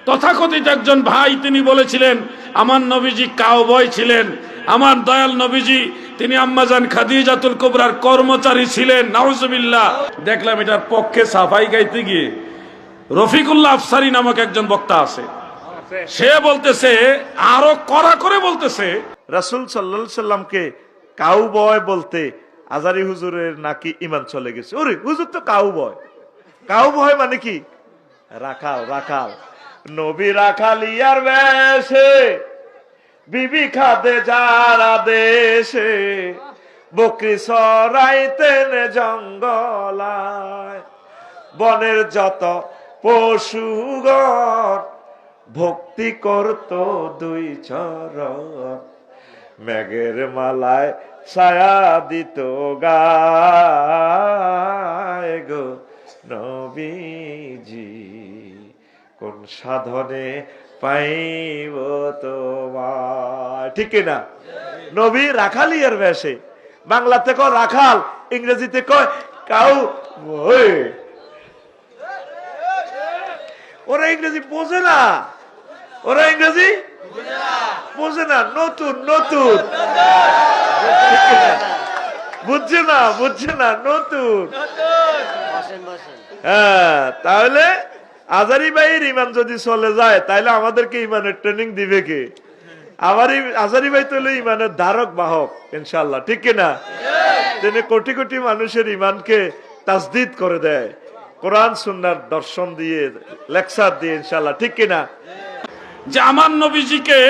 তথাকথিত একজন ভাই তিনি বলেছিলেন আমার নবীজি কাউবয় ছিলেন, আমার দয়াল নবীজি তিনি আম্মাজান খাদিজাতুল কুবরার কর্মচারী ছিলেন। নাউজুবিল্লাহ। দেখলাম এটার পক্ষে সাফাই গাইতে গিয়ে রফিকুল্লাহ আফসারী নামক একজন বক্তা আছে, সে বলতেছে, আরো কড়া করে বলতেছে, রাসূল সাল্লাল্লাহু আলাইহি সাল্লামকে কাউবয় বলতে আজারি হুজুরের নাকি ঈমান চলে গেছে। ওরে হুজুর তো কাউবয়। কাউবয় মানে কি? রাখাল। রাখাল। নবী রাখালিয়ার বেশে বিবি খাদিজার আদেশে বকরি চরাইতেন জঙ্গলায়, বনের যত পশুগণ ভক্তি করত দুই চরণ, মেঘের মালায় ছায়া দিত গায় গো নবীজি, কোন সাধনে পাইব তোমায়। ঠিক না? নবী রাখালিয়ার বেশে, বাংলাতে কয় রাখাল, ইংরেজিতে কয় কাউ। ওরা ইংরেজি বোঝে না, ওরা ইংরেজি বোঝে না। নতুন নতুন বুঝছে না, বুঝছে না, নতুন। হ্যাঁ, তাহলে আজারি ভাইয়ের ইমান যদি চলে যায় তাহলে আমাদেরকে ইমানের ট্রেনিং দিবে কে? আজারি ভাই তো হলো ইমানের ধারক বাহক ইনশাল্লাহ। ঠিক কিনা? তিনি কোটি কোটি মানুষের ইমানকে তাসদিদ করে দেয় কোরআন সুন্নাহর দর্শন দিয়ে, লেকচার দিয়ে ইনশাল্লাহ। ঠিক কিনা? যে আমার নবীজিকে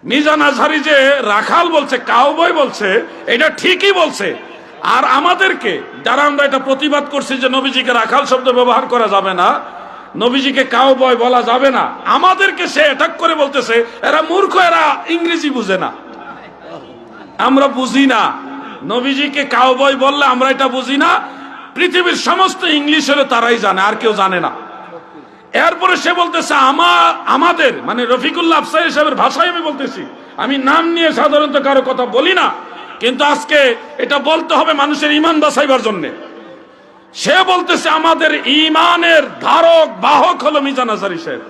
মিজান আজহারি যে রাখাল বলছে, কাউবয় বলছে, এটা ঠিকই বলছে। আর আমাদেরকে যারা আমরা এটা প্রতিবাদ করছি যে নবীজিকে রাখাল শব্দ ব্যবহার করা যাবে না, নবীজিকে কাউবয় বলা যাবে না, আমাদেরকে সে অ্যাটাক করে বলতেছে এরা মূর্খ, এরা ইংরেজি বুঝে না, আমরা বুঝি না। নবীজিকে কাউবয় বললে আমরা এটা বুঝি না, পৃথিবীর সমস্ত ইংলিশ হলে তারাই জানে, আর কেউ জানে না। এরপরে সে বলতেছে আমাদের মানে রফিকুল্লাহ আফসারী সাহেবের ভাষায় আমি বলতেছি, আমি নাম নিয়ে সাধারণত কারো কথা বলি না, কিন্তু আজকে এটা বলতে হবে মানুষের ঈমান বাঁচাইবার জন্য। সে বলতেছে আমাদের ঈমানের ধারক বাহক হলো মিজান আজহারী সাহেব।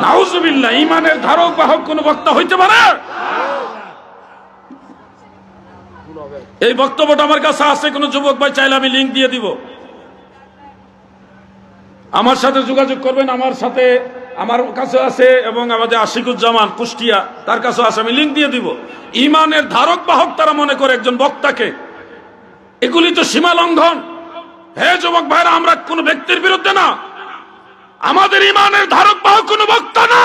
নাউজুবিল্লাহ। ঈমানের ধারক বাহক কোন বক্তা হইতে পারে? এই বক্তব্যটা আমার কাছে আছে, কোন যুবক ভাই চাইলে আমি লিংক দিয়ে দিব, আমার সাথে যোগাযোগ করবেন। আমার কাছে আছে এবং আমাদের আশিকুজ্জামান কুষ্টিয়া তার কাছে আছে, আমি লিংক দিয়ে দিব। ঈমানের ধারক বাহক তারা মনে করে একজন বক্তাকে, এগুলি তো সীমা লঙ্ঘন। হে যুবক ভাইরা, আমরা কোন ব্যক্তির বিরুদ্ধে না, আমাদের ঈমানের ধারক বাহক কোন বক্তা না,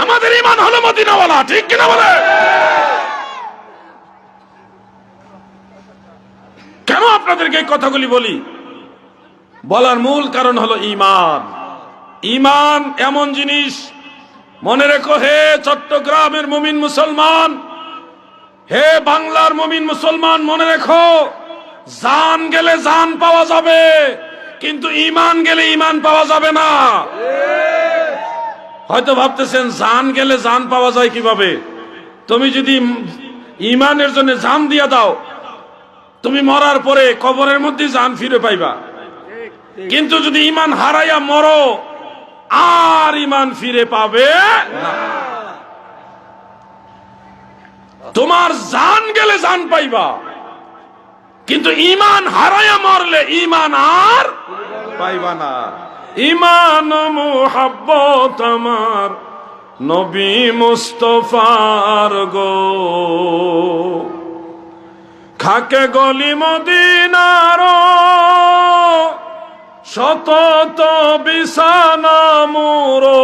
আমাদের ঈমান হলো মদিনাওয়ালা। ঠিক কিনা বলে? কেন আপনাদেরকে এই কথাগুলি বলি? বলার মূল কারণ হলো ঈমান। ঈমান এমন জিনিস, মনে রেখো হে চট্টগ্রামের মুমিন মুসলমান, হে বাংলার মুমিন মুসলমান, মনে রেখো জান গেলে জান পাওয়া যাবে, কিন্তু ঈমান গেলে ঈমান পাওয়া যাবে না। হয়তো ভাবতেছেন জান গেলে জান পাওয়া যায় কিভাবে? তুমি যদি ঈমানের জন্য জান দিয়া দাও, তুমি মরার পরে কবরের মধ্যে জান ফিরে পাইবা। কিন্তু যদি ঈমান হারাইয়া মরো, আর ঈমান ফিরে পাবে না। তোমার জান গেলে জান পাইবা, কিন্তু ঈমান হারাইয়া মরলে ঈমান আর পাইবা না। ঈমান মুহাব্বত আমার নবী মুস্তাফার গো, খাকে গলি মদিনার শতত বিছানা মোরো,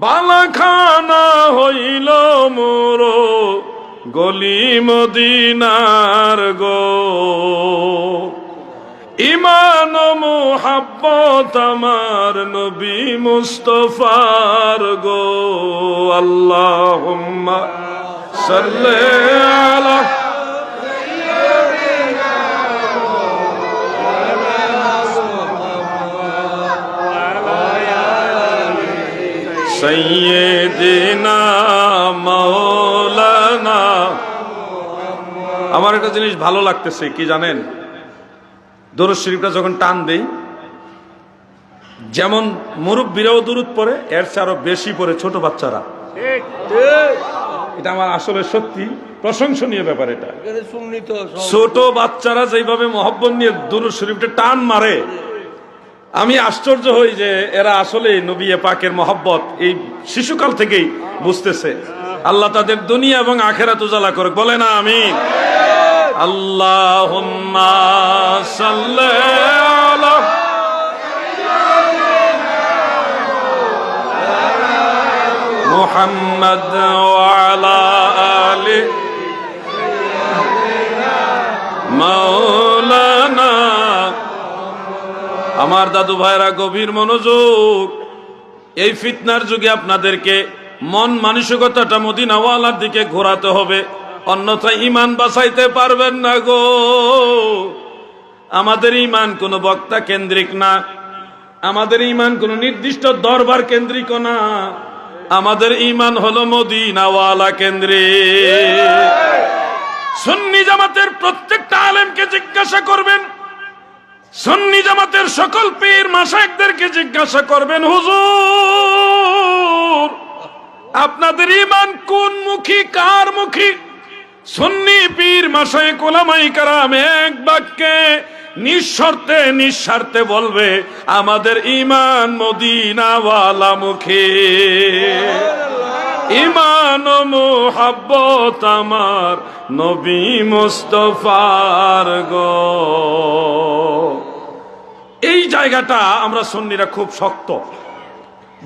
বালাখানা হইল মোরো গলি মদিনার গো। ঈমান মুহাব্বত আমার নবী মুস্তাফার গো। আল্লাহুম্মা সাল্লি আলা সাইয়্যিদিনা মাওলানা। আমার একটা জিনিস ভালো লাগতেছে কি জানেন? দরুদ শরীফটা যখন টান দেই যেমন মুরব্বীরাও দুরূদ পড়ে, এর চেয়ে আরো বেশি পড়ে ছোট বাচ্চারা। এটা আমার আসলে সত্যি প্রশংসনীয় ব্যাপার। এটা ছোট বাচ্চারা যেভাবে মহব্বত নিয়ে দুরূদ শরীফটা টান মারে, আমি আশ্চর্য হই যে এরা আসলে নবী পাকের মহব্বত এই শিশুকাল থেকেই বুঝতেছে। আল্লাহ তাদের দুনিয়া এবং আখিরাত উজালা করুক, বলে না আমিন। আল্লাহুম্মা সাল্লি আলা মুহাম্মাদ ওয়া আলা আলি মাওলানা। আমার দাদু ভাইরা গভীর মনোযোগ। এই ফিতনার যুগে আপনাদেরকে মন মানসিকতাটা মদিনাওয়ালার দিকে ঘোরাতে হবে, অন্যথায় ঈমান বাঁচাইতে পারবেন না গো। আমাদের ঈমান কোনো বক্তা কেন্দ্রিক না, আমাদের ঈমান কোনো নির্দিষ্ট দরবার কেন্দ্রিক না, আমাদের ঈমান হলো মদিনাওয়ালা কেন্দ্রিক। সুন্নি জামাতের প্রত্যেকটা আলেমকে জিজ্ঞাসা করবেন, সুন্নি জামাতের সকল পীর মাশায়েখদেরকে জিজ্ঞাসা করবেন, হুজুর আপনাদের ঈমান কোন মুখী, কার মুখী? সুন্নি পীর মাশায়েখ উলামায়ে কেরাম এক বাক্যে নিঃশর্তে নিঃস্বার্থে বলবে, আমাদের ঈমান মদিনাওয়ালা মুখী। ঈমান ও মুহাব্বত আমার নবী মুস্তাফার গো। এই জায়গাটা আমরা সুন্নিরা খুব শক্ত।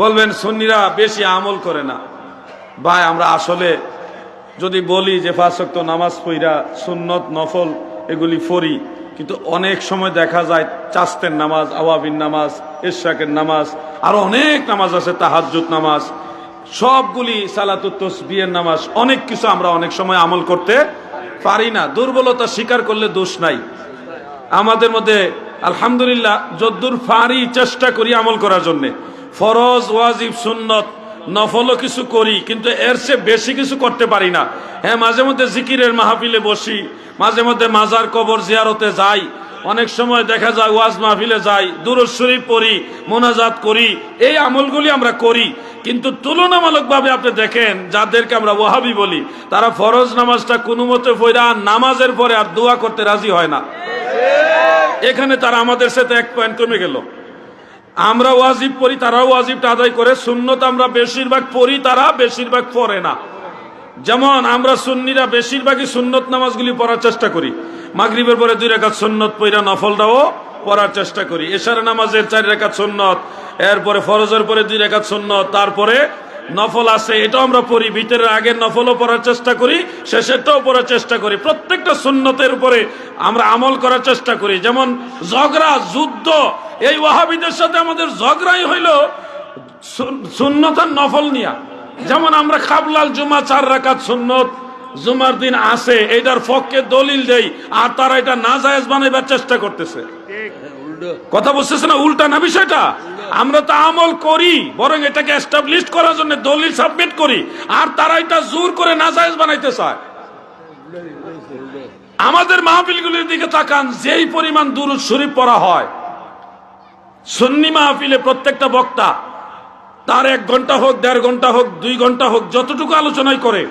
বলবেন সুন্নিরা বেশি আমল করে না। ভাই আমরা আসলে যদি বলি যে 5 ওয়াক্ত নামাজ পড়া, সুন্নত নফল এগুলি পড়ি, কিন্তু অনেক সময় দেখা যায় চাস্তের নামাজ, আওয়াবিন নামাজ, ইশরাকের নামাজ, আরো অনেক নামাজ আছে, তাহাজ্জুদ নামাজ, সবগুলি সালাতুত তাসবিহের নামাজ, অনেক কিছু আমরা অনেক সময় আমল করতে পারি না। দুর্বলতা স্বীকার করলে দোষ নাই। আমাদের মধ্যে আলহামদুলিল্লাহ যদ্দুর পারি চেষ্টা করি আমল করার জন্য। ফরজ, ওয়াজিব, সুন্নত, নফলও কিছু করি, কিন্তু এর চেয়ে বেশি কিছু করতে পারি না। হ্যাঁ, মাঝে মধ্যে জিকিরের মাহফিলে বসি, মাঝে মধ্যে মাজার কবর জিয়ারতে যাই, অনেক সময় দেখা যায় ওয়াজ মাহফিলে যাই, দুরূদ শরীফ পড়ি, মোনাজাত করি, এই আমলগুলি আমরা করি। কিন্তু তুলনামূলকভাবে আপনি দেখেন যাদেরকে আমরা ওয়াহাবি বলি, তারা ফরজ নামাজটা কোনো মতে পড়া নামাজের পরে আর দোয়া করতে রাজি হয় না। এখানে তারা আমাদের সাথে 1 পয়েন্ট কমে গেল। আমরা ওয়াজিব পড়ি, তারাও ওয়াজিবটা আদায় করে, সুন্নত আমরা বেশিরভাগ পড়ি, তারা বেশিরভাগ পড়ে না। যেমন আমরা সুন্নিরা বেশিরভাগই সুন্নত নামাজগুলি পড়ার চেষ্টা করি, মাগরিবের পরে 2 রাকাত সুন্নত পড়া নফলটাও পড়ার চেষ্টা করি, এশার নামাজের 4 রাকাত সুন্নত, এরপরে ফরজের পরে 2 রাকাত সুন্নত, তারপরে নফল আছে এটাও আমরা পড়ি, ভিতরের আগের নফলও পড়ার চেষ্টা করি, শেষেরটাও পড়ার চেষ্টা করি, প্রত্যেকটা সুন্নতের উপরে আমরা আমল করার চেষ্টা করি। যেমন ঝগড়া, যুদ্ধ, এই ওয়াহাবিদের সাথে আমাদের ঝগড়াই হইল সুন্নত আর নফল নিয়া। যেমন আমরা কাবলাল জুমা 4 রাকাত সুন্নত জুমার দিন আছে, এটার পক্ষে দলিল দেই, আর তারা এটা নাজায়েজ বানাইবার চেষ্টা করতেছে। কথা বুঝতেছে না? উল্টা না বিষয়টা। আমরা তো আমল করি, বরং এটাকে এস্টাবলিশ করার জন্য দলিল সাবমিট করি, আর তারা এটা জোর করে নাজায়েজ বানাইতে চায়। আমাদের মাহফিলগুলির দিকে তাকান, যেই পরিমাণ দুরূদ শরীফ পড়া হয় সুন্নি মাহফিলে, প্রত্যেকটা বক্তা তার 1 ঘন্টা হোক, 1.5 ঘন্টা হোক, 2 ঘন্টা হোক, যতটুকু আলোচনাই করে,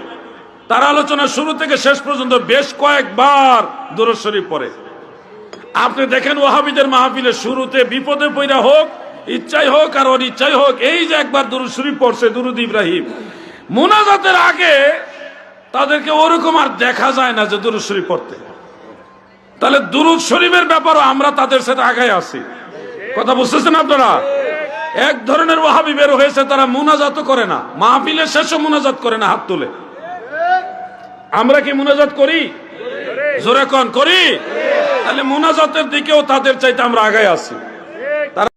তার আলোচনা শুরু থেকে শেষ পর্যন্ত বেশ কয়েকবার দুরূদ শরীফ পড়ে। আপনি দেখেন ওয়াহাবিদের মাহফিলে শুরুতে বিপদে পইরা হোক, ইচ্ছাই হোক আর অনিচ্ছাই হোক, এই যে একবার দুরূদ শরীফ পড়ছে, দুরূদ ইব্রাহিম, মুনাজাতের আগে তাদেরকে ওরকম আর দেখা যায় না যে দুরূদ শরীফ পড়তে। তাহলে দুরূদ শরীফের ব্যাপারও আমরা তাদের সাথে আগায় আছি। কথা বুঝতেছেন আপনারা? এক ধরনের ওয়াহাবি বের হয়েছে, তারা মুনাজাতও করে না, মাহফিলের শেষে মুনাজাত করে না হাত তুলে। আমরা কি মুনাজাত করি? জোরে কোন করি? তাহলে মুনাজাতের দিকেও তাদের চাইতে আমরা আগায় আছি।